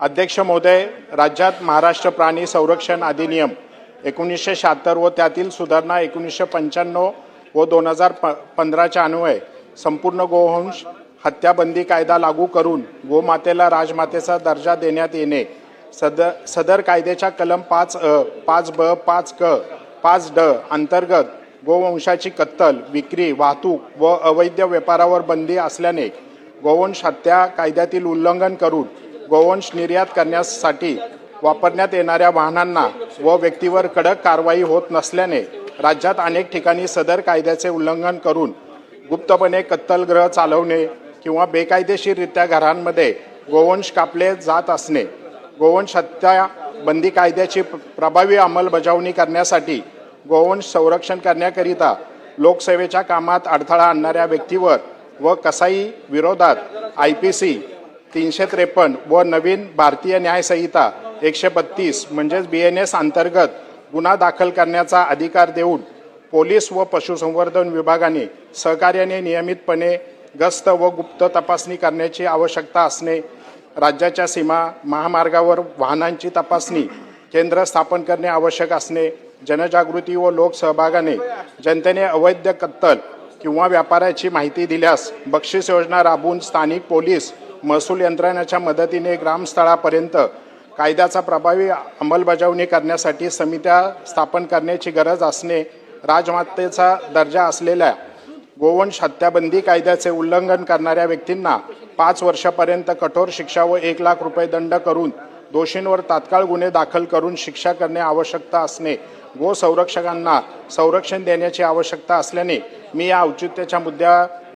अध्यक्ष महोदय, राज्यात महाराष्ट्र प्राणी संरक्षण अधिनियम 1976 व त्यातील सुधारणा 1995 व 2015च्या अन्वये संपूर्ण गोवंश हत्याबंदी कायदा लागू करून गोमातेला राजमातेचा दर्जा देण्यात येणे, सदर कायद्याच्या कलम 5A, 5B, 5C, 5D अंतर्गत गोवंशाची कत्तल, विक्री, वाहतूक व अवैध व्यापारावर बंदी असल्याने गोवंश हत्या कायद्यातील उल्लंघन करून गोवंश निर्यात करण्यासाठी वापरण्यात येणाऱ्या वाहनांना व व्यक्तीवर कडक कारवाई होत नसल्याने राज्यात अनेक ठिकाणी सदर कायद्याचे उल्लंघन करून गुप्तपणे कत्तलगृह चालवणे किंवा बेकायदेशीररित्या घरांमध्ये गोवंश कापले जात असणे, गोवंश हत्या बंदी कायद्याची प्रभावी अंमलबजावणी करण्यासाठी गोवंश संरक्षण करण्याकरिता लोकसेवेच्या कामात अडथळा आणणाऱ्या व्यक्तीवर व कसाई विरोधात IPC 353 व नवीन भारतीय न्याय संहिता 132 म्हणजेच BNS अंतर्गत गुन्हा दाखल करण्याचा अधिकार देऊन पोलीस व पशुसंवर्धन विभागाने सहकार्याने नियमितपणे गस्त व गुप्त तपासणी करण्याची आवश्यकता असणे, राज्याच्या सीमा महामार्गावर वाहनांची तपासणी केंद्र स्थापन करणे आवश्यक असणे, जनजागृती व लोकसहभागाने जनतेने अवैध कत्तल किंवा व्यापाराची माहिती दिल्यास बक्षीस योजना राबवून स्थानिक पोलीस महसूल यंत्रणेच्या मदतीने ग्रामस्थळापर्यंत कायद्याचा प्रभावी अंमलबजावणी करण्यासाठी समित्या स्थापन करण्याची गरज असणे, राजमातेचा दर्जा असलेल्या गोवंश हत्याबंदी कायद्याचे उल्लंघन करणाऱ्या व्यक्तींना 5 वर्षापर्यंत कठोर शिक्षा व 1 लाख रुपये दंड करून दोषींवर तात्काळ गुन्हे दाखल करून शिक्षा करणे आवश्यकता असणे, गो संरक्षकांना संरक्षण देण्याची आवश्यकता असल्याने मी या औचित्याच्या मुद्द्यावर